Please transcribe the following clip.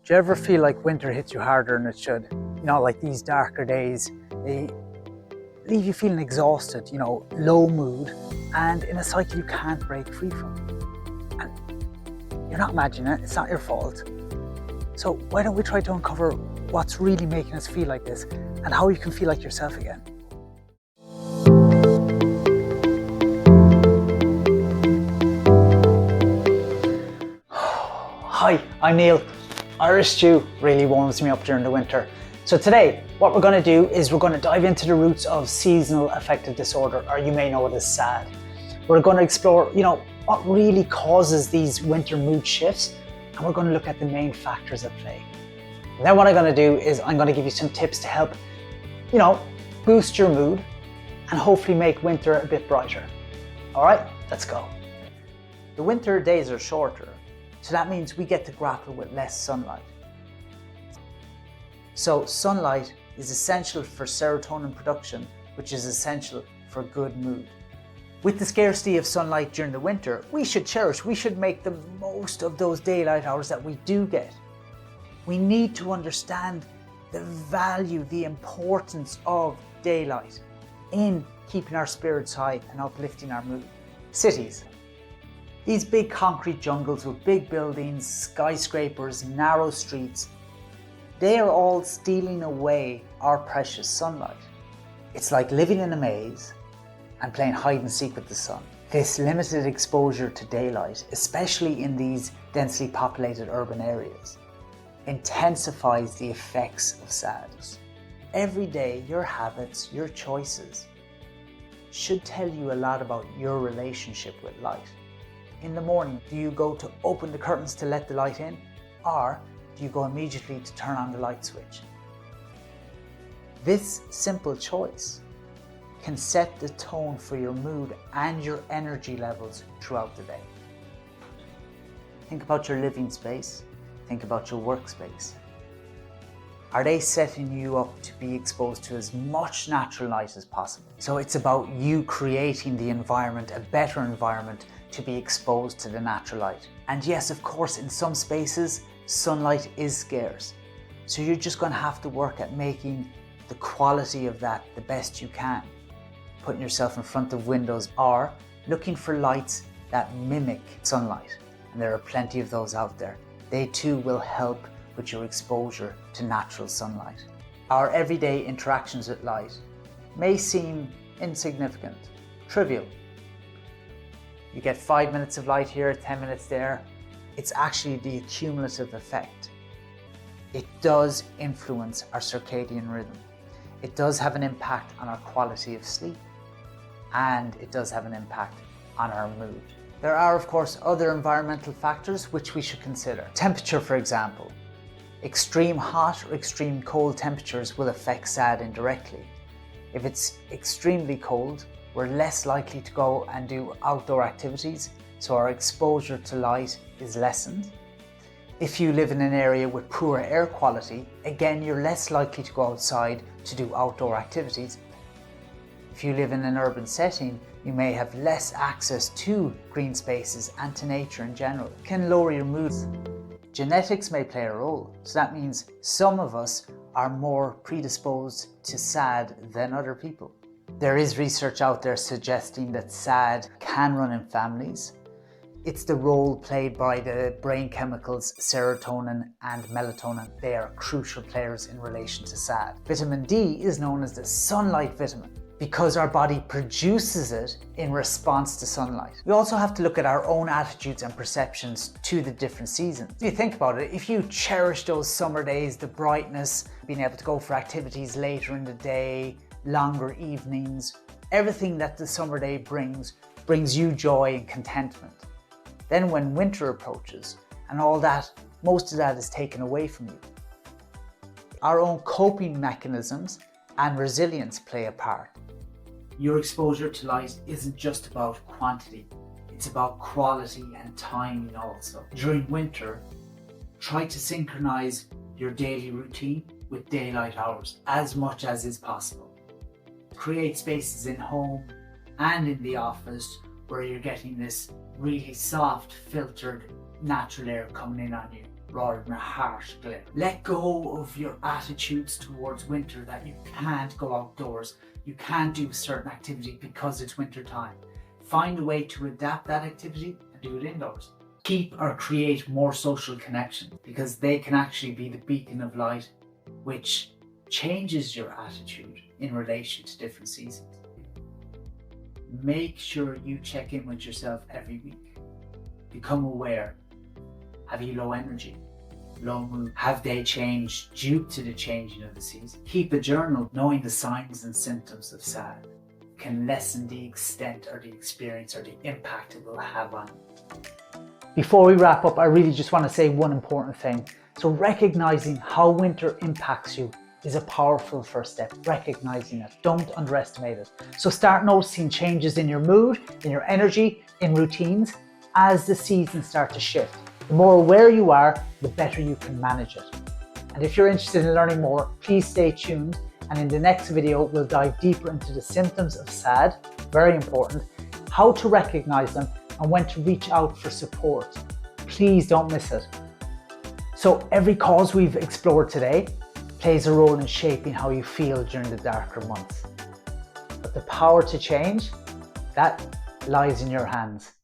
Do you ever feel like winter hits you harder than it should? You know, like these darker days, they leave you feeling exhausted, you know, low mood, and in a cycle you can't break free from. And you're not imagining it, it's not your fault. So why don't we try to uncover what's really making us feel like this and how you can feel like yourself again? Hi, I'm Neil. Irish stew really warms me up during the winter. So today, what we're going to do is we're going to dive into the roots of seasonal affective disorder, or you may know it as SAD. We're going to explore, what really causes these winter mood shifts, and we're going to look at the main factors at play. And then what I'm going to do is I'm going to give you some tips to help, boost your mood and hopefully make winter a bit brighter. All right, let's go. The winter days are shorter, so that means we get to grapple with less sunlight. So sunlight is essential for serotonin production, which is essential for good mood. With the scarcity of sunlight during the winter, we should make the most of those daylight hours that we do get. We need to understand the value, the importance of daylight in keeping our spirits high and uplifting our mood. Cities. These big concrete jungles with big buildings, skyscrapers, narrow streets, they are all stealing away our precious sunlight. It's like living in a maze and playing hide and seek with the sun. This limited exposure to daylight, especially in these densely populated urban areas, intensifies the effects of SAD. Every day, your habits, your choices should tell you a lot about your relationship with light. In the morning, do you go to open the curtains to let the light in, or do you go immediately to turn on the light switch? This simple choice can set the tone for your mood and your energy levels throughout the day. Think about your living space. Think about your workspace. Are they setting you up to be exposed to as much natural light as possible? So it's about you creating the environment, a better environment, to be exposed to the natural light. And yes, of course, in some spaces, sunlight is scarce. So you're just going to have to work at making the quality of that the best you can. Putting yourself in front of windows or looking for lights that mimic sunlight. And there are plenty of those out there. They too will help with your exposure to natural sunlight. Our everyday interactions with light may seem insignificant, trivial. You get 5 minutes of light here, 10 minutes there. It's actually the cumulative effect. It does influence our circadian rhythm. It does have an impact on our quality of sleep, and it does have an impact on our mood. There are, of course, other environmental factors which we should consider. Temperature, for example. Extreme hot or extreme cold temperatures will affect SAD indirectly. If it's extremely cold, we're less likely to go and do outdoor activities, so our exposure to light is lessened. If you live in an area with poor air quality, again, you're less likely to go outside to do outdoor activities. If you live in an urban setting, you may have less access to green spaces and to nature in general. It can lower your mood. Genetics may play a role, so that means some of us are more predisposed to SAD than other people. There is research out there suggesting that SAD can run in families. It's the role played by the brain chemicals serotonin and melatonin. They are crucial players in relation to SAD. Vitamin D is known as the sunlight vitamin because our body produces it in response to sunlight. We also have to look at our own attitudes and perceptions to the different seasons. If you think about it, if you cherish those summer days, the brightness, being able to go for activities later in the day, longer evenings, everything that the summer day brings you joy and contentment. Then when winter approaches and all that, most of that is taken away from you. Our own coping mechanisms and resilience play a part. Your exposure to light isn't just about quantity, it's about quality and timing also. During winter, try to synchronize your daily routine with daylight hours as much as is possible. Create spaces in home and in the office where you're getting this really soft, filtered, natural air coming in on you. rather than a harsh glare. Let go of your attitudes towards winter that you can't go outdoors, you can't do a certain activity because it's winter time. Find a way to adapt that activity and do it indoors. Keep or create more social connection, because they can actually be the beacon of light which changes your attitude in relation to different seasons. Make sure you check in with yourself every week. Become aware. Have you low energy, low mood? Have they changed due to the changing of the season? Keep a journal. Knowing the signs and symptoms of SAD can lessen the extent or the experience or the impact it will have on you. Before we wrap up, I really just want to say one important thing. So recognizing how winter impacts you is a powerful first step. Recognizing it, don't underestimate it. So start noticing changes in your mood, in your energy, in routines as the seasons start to shift. The more aware you are, the better you can manage it. And if you're interested in learning more, please stay tuned. And in the next video, we'll dive deeper into the symptoms of SAD, very important, how to recognize them, and when to reach out for support. Please don't miss it. So every cause we've explored today plays a role in shaping how you feel during the darker months. But the power to change, that lies in your hands.